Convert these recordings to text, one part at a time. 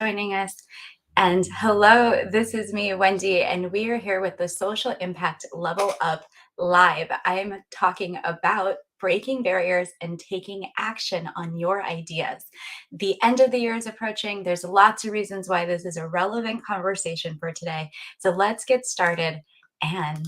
joining us. And hello, this is me, Wendy, and we are here with the Social Impact Level Up Live. I'm talking about breaking barriers and taking action on your ideas. The end of the year is approaching. There's lots of reasons why this is a relevant conversation for today. So let's get started. And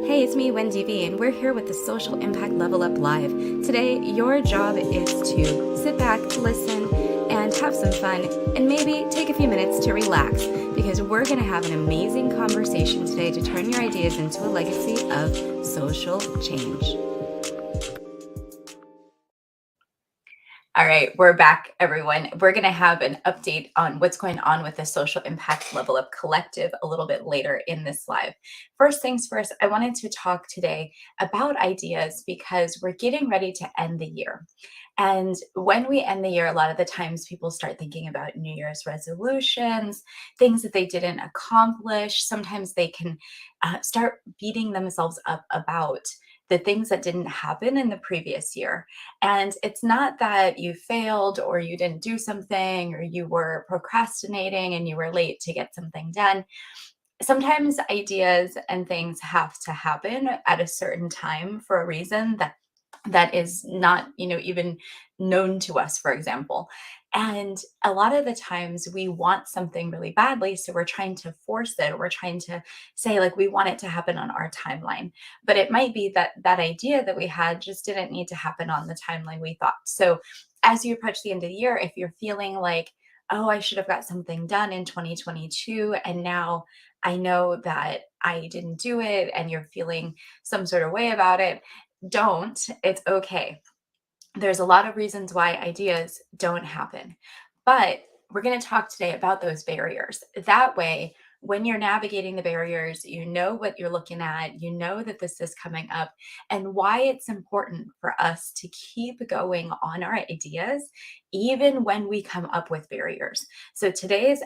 hey, it's me, Wendy V, and we're here with the Social Impact Level Up Live. Today, your job is to sit back, listen, and have some fun, and maybe take a few minutes to relax, because we're going to have an amazing conversation today to turn your ideas into a legacy of social change. All right, we're back, everyone. We're going to have an update on what's going on with the Social Impact Level Up Collective a little bit later in this live. First things first, I wanted to talk today about ideas because we're getting ready to end the year. And when we end the year, a lot of the times people start thinking about New Year's resolutions, things that they didn't accomplish. Sometimes they can start beating themselves up about the things that didn't happen in the previous year. And it's not that you failed or you didn't do something or you were procrastinating and you were late to get something done. Sometimes ideas and things have to happen at a certain time for a reason that is not, even known to us, for example. And a lot of the times we want something really badly, so we're trying to force it, or we're trying to say, like, we want it to happen on our timeline. But it might be that that idea that we had just didn't need to happen on the timeline we thought. So as you approach the end of the year, if you're feeling like, oh, I should have got something done in 2022, and now I know that I didn't do it, and you're feeling some sort of way about it, don't. It's okay. There's a lot of reasons why ideas don't happen, but we're going to talk today about those barriers. That way, when you're navigating the barriers, you know what you're looking at, you know that this is coming up, and why it's important for us to keep going on our ideas, even when we come up with barriers. So today's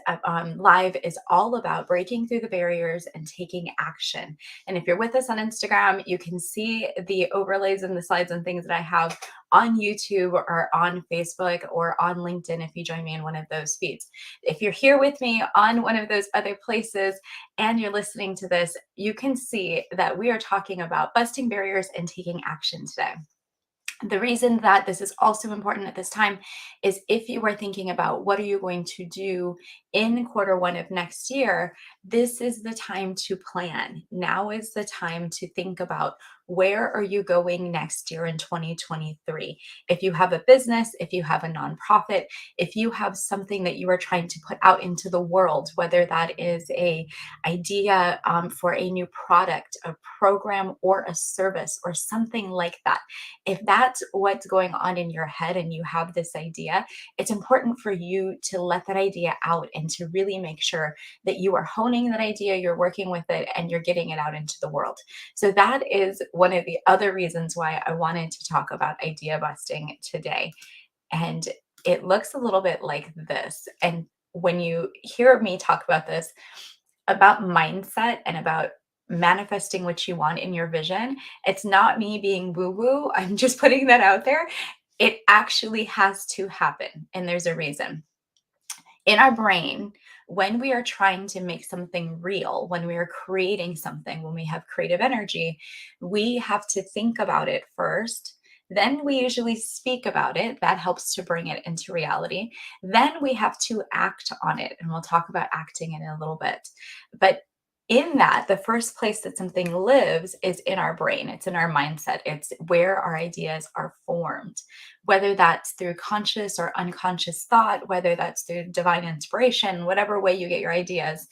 live is all about breaking through the barriers and taking action. And if you're with us on Instagram, you can see the overlays and the slides and things that I have on YouTube or on Facebook or on LinkedIn if you join me in one of those feeds. If you're here with me on one of those other places and you're listening to this, you can see that we are talking about busting barriers and taking action today. The reason that this is also important at this time is if you are thinking about what are you going to do in quarter one of next year, this is the time to plan. Now is the time to think about where are you going next year in 2023. If you have a business, if you have a nonprofit, if you have something that you are trying to put out into the world, whether that is a idea for a new product, a program, or a service, or something like that. If that's what's going on in your head and you have this idea, it's important for you to let that idea out and to really make sure that you are honing that idea, you're working with it, and you're getting it out into the world. So that is one of the other reasons why I wanted to talk about idea busting today. And it looks a little bit like this. And when you hear me talk about this, about mindset and about manifesting what you want in your vision, it's not me being woo woo. I'm just putting that out there. It actually has to happen. And there's a reason. In our brain, when we are trying to make something real, when we are creating something, when we have creative energy, we have to think about it first. Then we usually speak about it. That helps to bring it into reality. Then we have to act on it. And we'll talk about acting in a little bit. But in that, the first place that something lives is in our brain. It's in our mindset. It's where our ideas are formed, whether that's through conscious or unconscious thought, whether that's through divine inspiration, whatever way you get your ideas.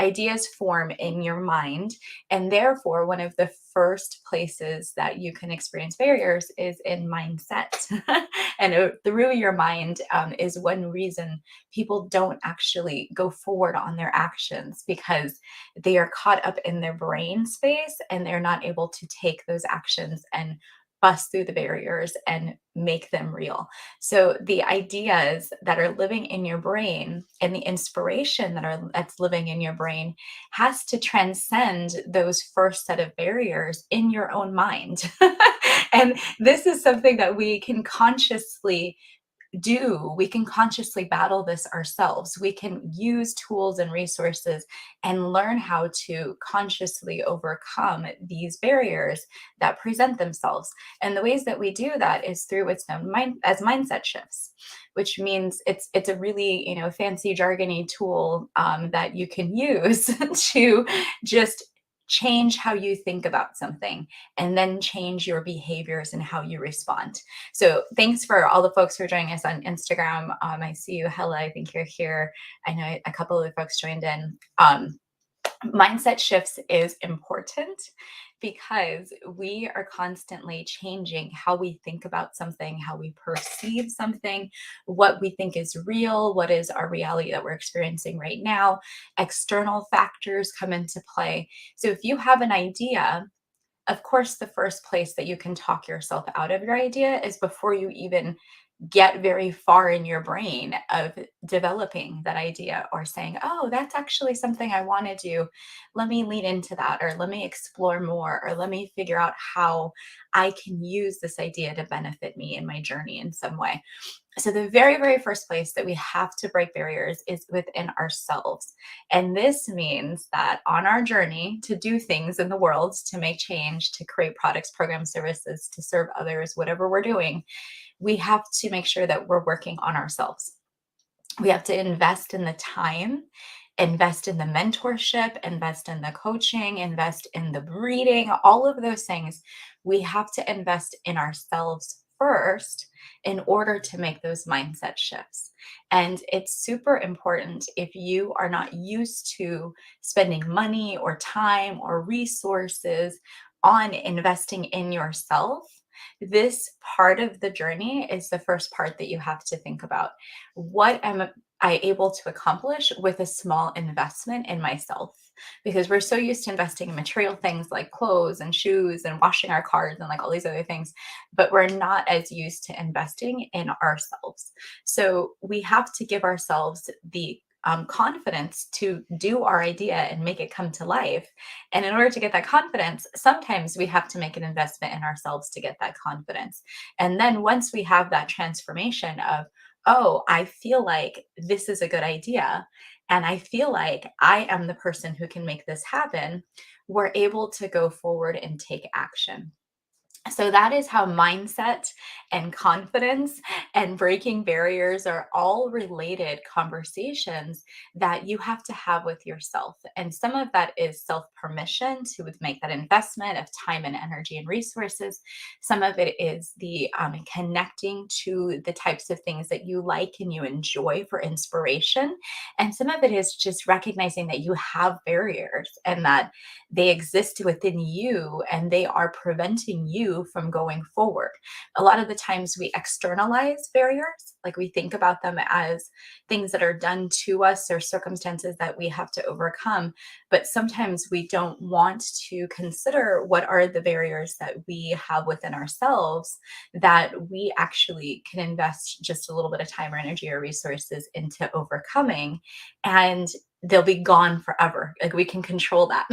Ideas form in your mind. And therefore, one of the first places that you can experience barriers is in mindset. And through your mind is one reason people don't actually go forward on their actions, because they are caught up in their brain space and they're not able to take those actions and bust through the barriers and make them real. So the ideas that are living in your brain and the inspiration that's living in your brain has to transcend those first set of barriers in your own mind. And this is something that we can consciously we can consciously battle this ourselves. We can use tools and resources and learn how to consciously overcome these barriers that present themselves. And the ways that we do that is through what's known as mindset shifts, which means it's a really, fancy jargony tool that you can use to just change how you think about something and then change your behaviors and how you respond. So thanks for all the folks who are joining us on Instagram. I see you, Hella. I think you're here. I know a couple of the folks joined in. Mindset shifts is important because we are constantly changing how we think about something, how we perceive something, what we think is real, what is our reality that we're experiencing right now. External factors come into play. So if you have an idea, of course, the first place that you can talk yourself out of your idea is before you even get very far in your brain of developing that idea or saying, oh, that's actually something I want to do. Let me lean into that, or let me explore more, or let me figure out how I can use this idea to benefit me in my journey in some way. So, the very, very first place that we have to break barriers is within ourselves. And this means that on our journey to do things in the world, to make change, to create products, programs, services, to serve others, whatever we're doing, we have to make sure that we're working on ourselves. We have to invest in the time, invest in the mentorship, invest in the coaching, invest in the reading, all of those things. We have to invest in ourselves first in order to make those mindset shifts. And it's super important if you are not used to spending money or time or resources on investing in yourself. This part of the journey is the first part that you have to think about. What am I able to accomplish with a small investment in myself? Because we're so used to investing in material things like clothes and shoes and washing our cars and like all these other things, but we're not as used to investing in ourselves. So we have to give ourselves the confidence to do our idea and make it come to life. And in order to get that confidence, sometimes we have to make an investment in ourselves to get that confidence. And then once we have that transformation of, oh, I feel like this is a good idea, and I feel like I am the person who can make this happen, we're able to go forward and take action. So that is how mindset and confidence and breaking barriers are all related conversations that you have to have with yourself. And some of that is self permission to make that investment of time and energy and resources. Some of it is the connecting to the types of things that you like and you enjoy for inspiration. And some of it is just recognizing that you have barriers and that they exist within you and they are preventing you from going forward. A lot of the times we externalize barriers, like we think about them as things that are done to us or circumstances that we have to overcome. But sometimes we don't want to consider what are the barriers that we have within ourselves that we actually can invest just a little bit of time or energy or resources into overcoming. And they'll be gone forever. Like we can control that.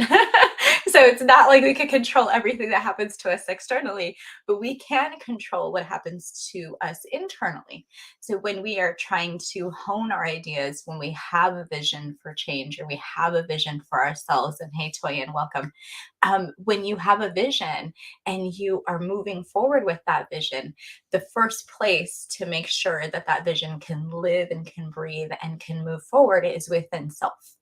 So it's not like we can control everything that happens to us externally, but we can control what happens to us internally. So when we are trying to hone our ideas, when we have a vision for change or we have a vision for ourselves, and hey, Toyin, welcome. When you have a vision and you are moving forward with that vision, the first place to make sure that that vision can live and can breathe and can move forward is within self.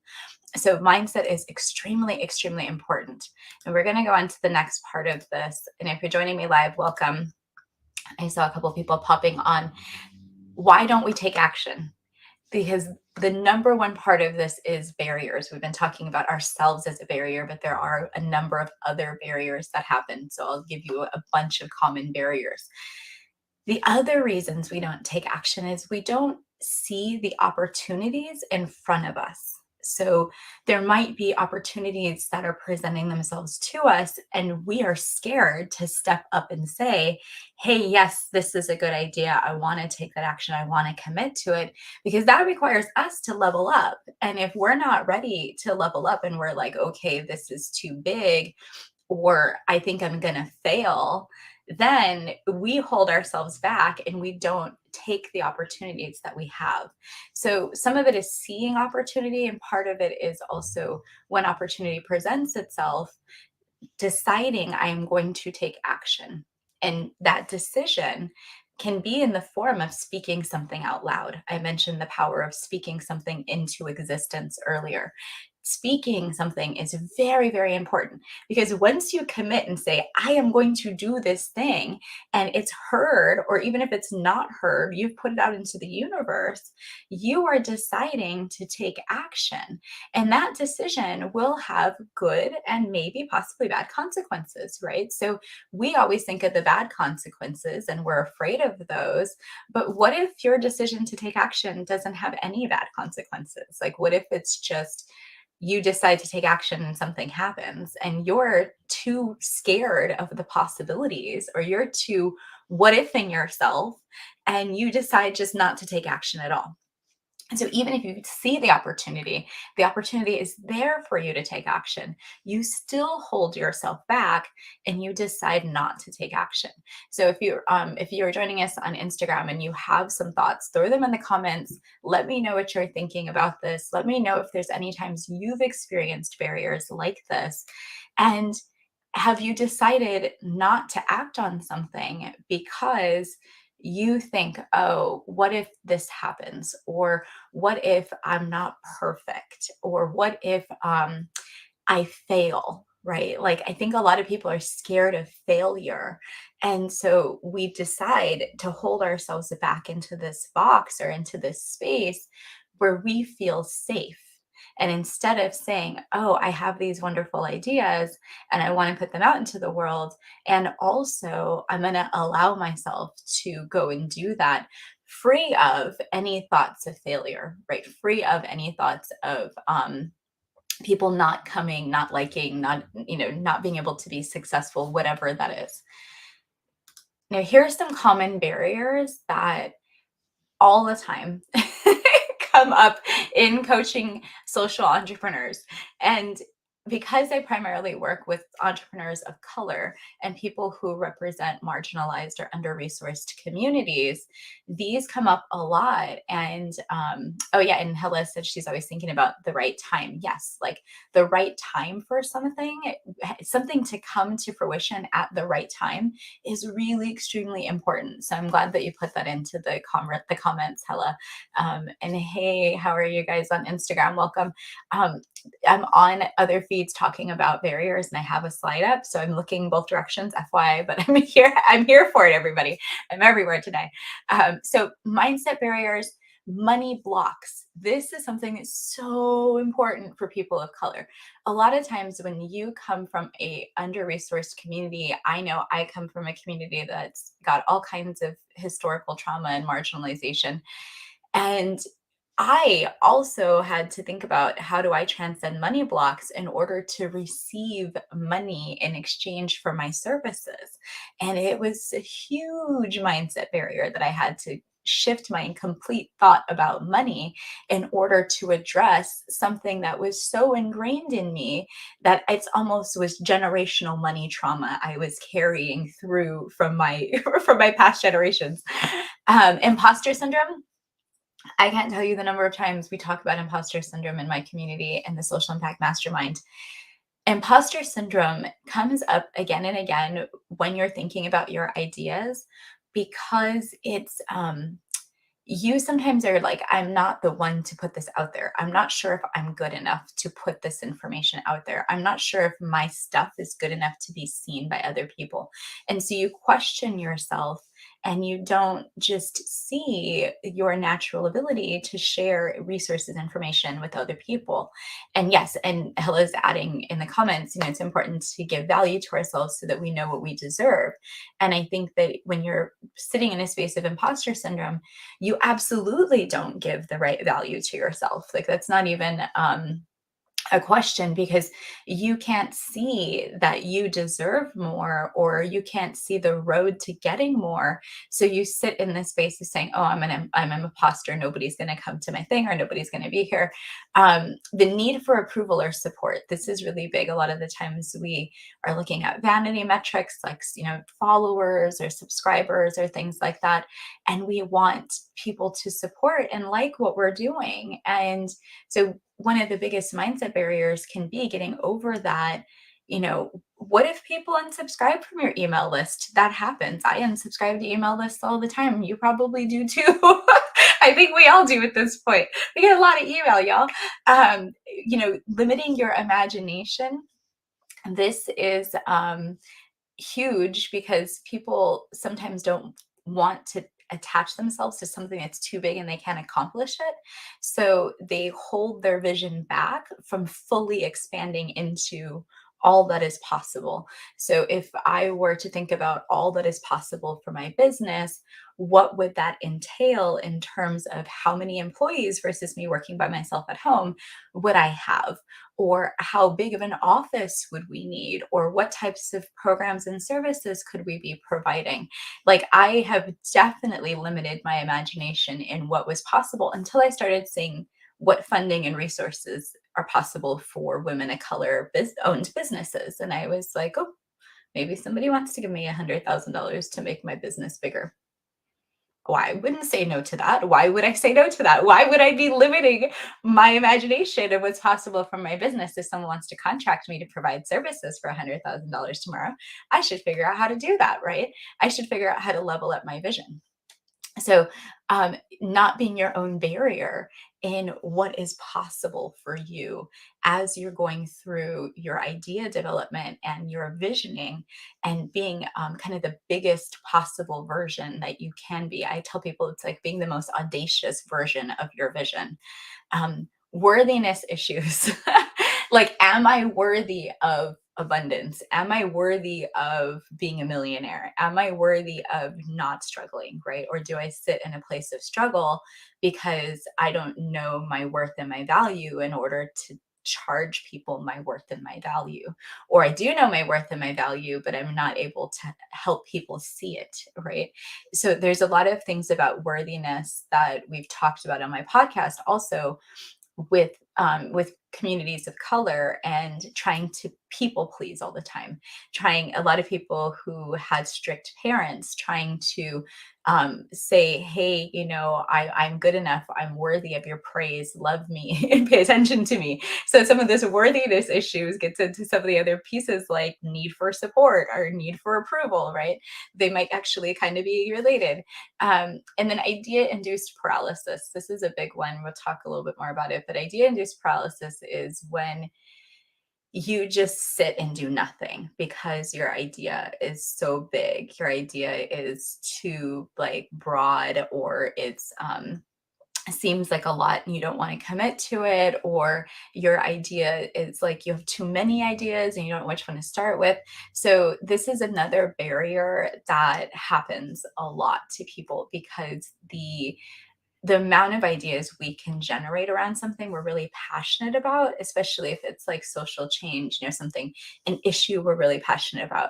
So mindset is extremely, extremely important. And we're going to go on to the next part of this. And if you're joining me live, welcome. I saw a couple of people popping on. Why don't we take action? Because the number one part of this is barriers. We've been talking about ourselves as a barrier, but there are a number of other barriers that happen. So I'll give you a bunch of common barriers. The other reasons we don't take action is we don't see the opportunities in front of us. So there might be opportunities that are presenting themselves to us, and we are scared to step up and say, hey, yes, this is a good idea. I want to take that action. I want to commit to it because that requires us to level up. And if we're not ready to level up and we're like, okay, this is too big, or I think I'm going to fail, then we hold ourselves back and we don't take the opportunities that we have. So some of it is seeing opportunity, and part of it is also when opportunity presents itself, deciding I am going to take action. And that decision can be in the form of speaking something out loud. I mentioned the power of speaking something into existence earlier. Speaking something is very, very important, because once you commit and say, I am going to do this thing, and it's heard, or even if it's not heard, you've put it out into the universe, you are deciding to take action. And that decision will have good and maybe possibly bad consequences, right? So we always think of the bad consequences and we're afraid of those. But what if your decision to take action doesn't have any bad consequences? Like, what if it's just you decide to take action and something happens and you're too scared of the possibilities, or you're too what ifing yourself, and you decide just not to take action at all? And so even if you see the opportunity is there for you to take action. You still hold yourself back and you decide not to take action. So if you're joining us on Instagram and you have some thoughts, throw them in the comments. Let me know what you're thinking about this. Let me know if there's any times you've experienced barriers like this. And have you decided not to act on something because you think, oh, what if this happens? Or what if I'm not perfect? Or what if I fail? Right? Like, I think a lot of people are scared of failure. And so we decide to hold ourselves back into this box or into this space where we feel safe. And instead of saying, oh, I have these wonderful ideas and I want to put them out into the world, and also I'm going to allow myself to go and do that, free of any thoughts of failure, right? Free of any thoughts of people not coming, not liking, not being able to be successful, whatever that is. Now, here's some common barriers that all the time come up in coaching social entrepreneurs. And because I primarily work with entrepreneurs of color and people who represent marginalized or under-resourced communities, these come up a lot. And oh yeah, and Hella said she's always thinking about the right time. Yes, like the right time for something to come to fruition at the right time is really extremely important. So I'm glad that you put that into the comments, Hella. And hey, how are you guys on Instagram? Welcome. I'm on other feeds talking about barriers, and I have a slide up, so I'm looking both directions, FYI. But I'm here. I'm here for it, everybody. I'm everywhere today. So mindset barriers, money blocks. This is something that's so important for people of color. A lot of times when you come from a under-resourced community, I know I come from a community that's got all kinds of historical trauma and marginalization. And I also had to think about, how do I transcend money blocks in order to receive money in exchange for my services? And it was a huge mindset barrier that I had to shift my complete thought about money in order to address something that was so ingrained in me that it's almost was generational money trauma I was carrying through from my from my past generations. Imposter syndrome, I can't tell you the number of times we talk about imposter syndrome in my community and the Social Impact Mastermind. Imposter syndrome comes up again and again when you're thinking about your ideas, because you sometimes are like, I'm not the one to put this out there. I'm not sure if I'm good enough to put this information out there. I'm not sure if my stuff is good enough to be seen by other people. And so you question yourself, and you don't just see your natural ability to share resources, information with other people. And yes, and Hella's adding in the comments, it's important to give value to ourselves so that we know what we deserve. And I think that when you're sitting in a space of imposter syndrome, you absolutely don't give the right value to yourself. Like, that's not even a question because you can't see that you deserve more, or you can't see the road to getting more. So you sit in this space of saying, oh, I'm an imposter, nobody's going to come to my thing, or nobody's going to be here. The need for approval or support, this is really big. A lot of the times we are looking at vanity metrics like, followers or subscribers or things like that, and we want people to support and like what we're doing. And so one of the biggest mindset barriers can be getting over that. What if people unsubscribe from your email list? That happens. I unsubscribe to email lists all the time. You probably do too. I think we all do at this point. We get a lot of email, y'all. Limiting your imagination. This is huge because people sometimes don't want to attach themselves to something that's too big and they can't accomplish it. So they hold their vision back from fully expanding into all that is possible. So if I were to think about all that is possible for my business, what would that entail in terms of how many employees versus me working by myself at home would I have? Or how big of an office would we need? Or what types of programs and services could we be providing? Like, I have definitely limited my imagination in what was possible until I started seeing what funding and resources are possible for women of color owned businesses. And I was like, oh, maybe somebody wants to give me $100,000 to make my business bigger. Why wouldn't say no to that? Why would I say no to that? Why would I be limiting my imagination of what's possible from my business? If someone wants to contract me to provide services for $100,000 tomorrow, I should figure out how to do that, right? I should figure out how to level up my vision. So, not being your own barrier in what is possible for you as you're going through your idea development and your visioning, and being kind of the biggest possible version that you can be. I tell people it's like being the most audacious version of your vision. Worthiness issues. Like, am I worthy of abundance? Am I worthy of being a millionaire? Am I worthy of not struggling, right? Or do I sit in a place of struggle because I don't know my worth and my value in order to charge people my worth and my value? Or I do know my worth and my value, but I'm not able to help people see it, right? So there's a lot of things about worthiness that we've talked about on my podcast also, with communities of color, and trying to people please all the time. Trying, a lot of people who had strict parents trying to say, hey, I'm good enough, I'm worthy of your praise, love me and pay attention to me. So some of this worthiness issues gets into some of the other pieces, like need for support or need for approval, right? They might actually kind of be related. And then idea induced paralysis. This is a big one. We'll talk a little bit more about it. But idea induced paralysis is when you just sit and do nothing because your idea is so big. Your idea is too like broad, or it's seems like a lot and you don't want to commit to it, or your idea is like you have too many ideas and you don't know which one to start with. So this is another barrier that happens a lot to people, because the amount of ideas we can generate around something we're really passionate about, especially if it's like social change, something, an issue we're really passionate about,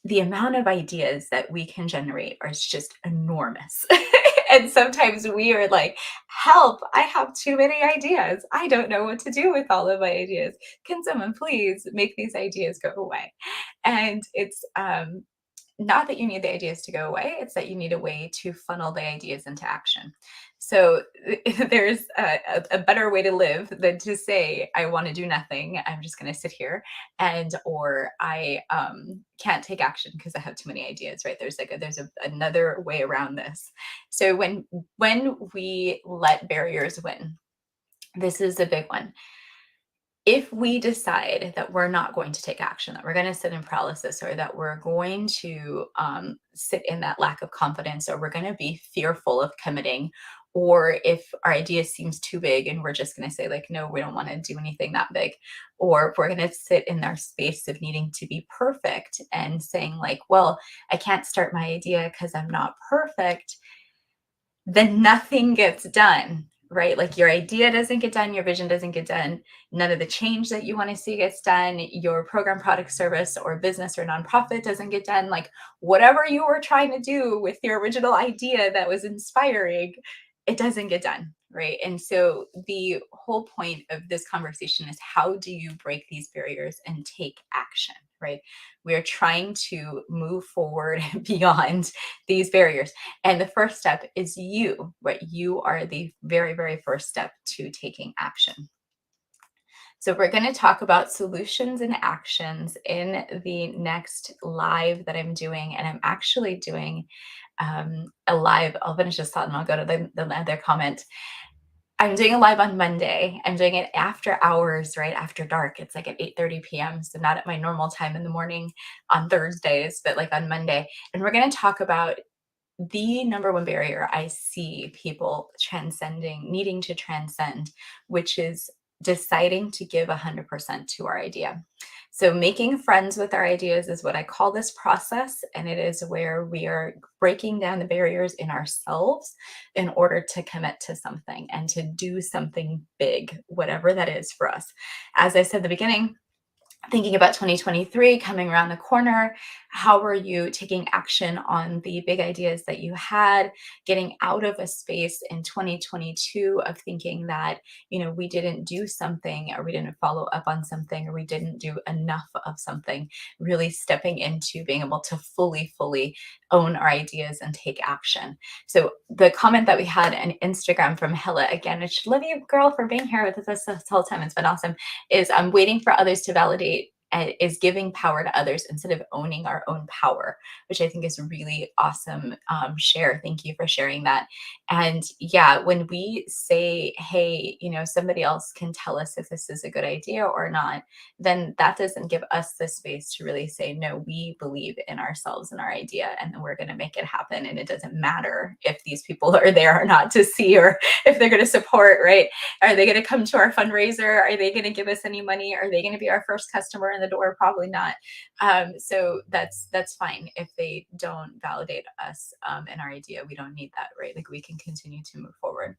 the amount of ideas that we can generate are just enormous. And sometimes we are like, help, I have too many ideas. I don't know what to do with all of my ideas. Can someone please make these ideas go away? And it's not that you need the ideas to go away, it's that you need a way to funnel the ideas into action. So there's a better way to live than to say, I want to do nothing, I'm just going to sit here, and or I can't take action because I have too many ideas, right? Another way around this. So when we let barriers win, this is a big one. If we decide that we're not going to take action, that we're going to sit in paralysis, or that we're going to sit in that lack of confidence, or we're going to be fearful of committing, or if our idea seems too big and we're just going to say, like, no, we don't want to do anything that big, or if we're going to sit in our space of needing to be perfect and saying, like, well, I can't start my idea because I'm not perfect, then nothing gets done. right? Like your idea doesn't get done, your vision doesn't get done, none of the change that you want to see gets done, your program, product, service, or business or nonprofit doesn't get done. Like whatever you were trying to do with your original idea that was inspiring, it doesn't get done, right? And so the whole point of this conversation is how do you break these barriers and take action, right? We are trying to move forward beyond these barriers. And the first step is you, right? You are the very, very first step to taking action. So, we're going to talk about solutions and actions in the next live that I'm doing. And I'm actually doing a live. I'll finish this thought and I'll go to the other comment. I'm doing a live on Monday. I'm doing it after hours, right after dark. It's like at 8:30 p.m. So not at my normal time in the morning on Thursdays, but like on Monday. And we're going to talk about the number one barrier I see people transcending, needing to transcend, which is deciding to give 100% to our idea. So, making friends with our ideas is what I call this process. And it is where we are breaking down the barriers in ourselves in order to commit to something and to do something big, whatever that is for us. As I said at the beginning, thinking about 2023 coming around the corner, how are you taking action on the big ideas that you had, getting out of a space in 2022 of thinking that, we didn't do something or we didn't follow up on something or we didn't do enough of something, really stepping into being able to fully own our ideas and take action. So the comment that we had on Instagram from Hella, again, I should love you, girl, for being here with us this whole time. It's been awesome. Is I'm waiting for others to validate, is giving power to others instead of owning our own power, which I think is really awesome. Share. Thank you for sharing that. And yeah, when we say, hey, somebody else can tell us if this is a good idea or not, then that doesn't give us the space to really say, no, we believe in ourselves and our idea, and we're going to make it happen. And it doesn't matter if these people are there or not to see, or if they're going to support, right? Are they going to come to our fundraiser? Are they going to give us any money? Are they going to be our first customer in the door? Probably not. So that's fine if they don't validate us and our idea. We don't need that, right? Like we can continue to move forward.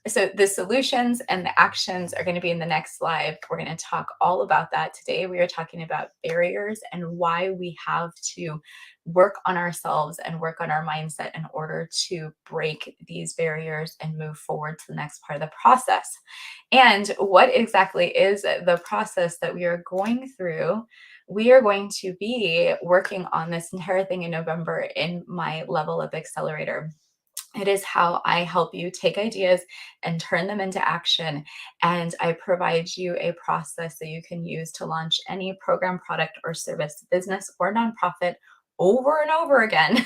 So the solutions and the actions are going to be in the next live. We're going to talk all about that today. We are talking about barriers and why we have to work on ourselves and work on our mindset in order to break these barriers and move forward to the next part of the process. And what exactly is the process that we are going through? We are going to be working on this entire thing in November in my Level Up Accelerator. It is how I help you take ideas and turn them into action. And I provide you a process that you can use to launch any program, product, or service, business, or nonprofit over and over again.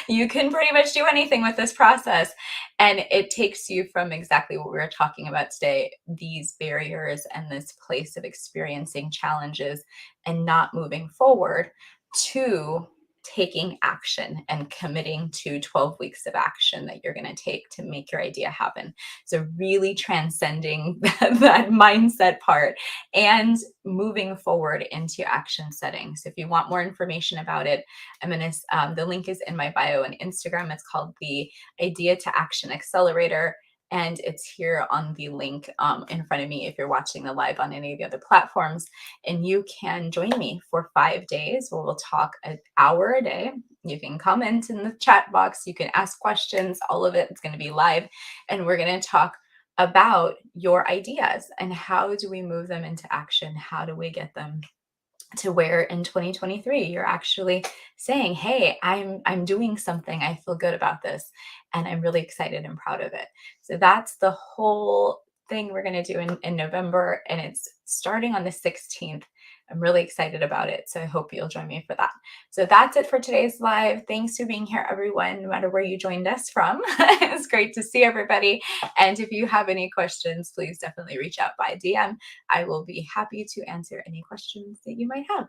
You can pretty much do anything with this process. And it takes you from exactly what we were talking about today, these barriers and this place of experiencing challenges and not moving forward, to taking action and committing to 12 weeks of action that you're going to take to make your idea happen. So really transcending that mindset part and moving forward into action settings. So if you want more information about it, the link is in my bio on Instagram. It's called the Idea to Action Accelerator. And it's here on the link in front of me if you're watching the live on any of the other platforms. And you can join me for 5 days where we'll talk an hour a day. You can comment in the chat box. You can ask questions. All of it is going to be live. And we're going to talk about your ideas and how do we move them into action? How do we get them to where in 2023 you're actually saying, hey, I'm doing something, I feel good about this, and I'm really excited and proud of it. So that's the whole thing we're going to do in November, and it's starting on the 16th. I'm really excited about it, so I hope you'll join me for that. So that's it for today's live. Thanks for being here, everyone, no matter where you joined us from. It's great to see everybody. And if you have any questions, please definitely reach out by DM. I will be happy to answer any questions that you might have.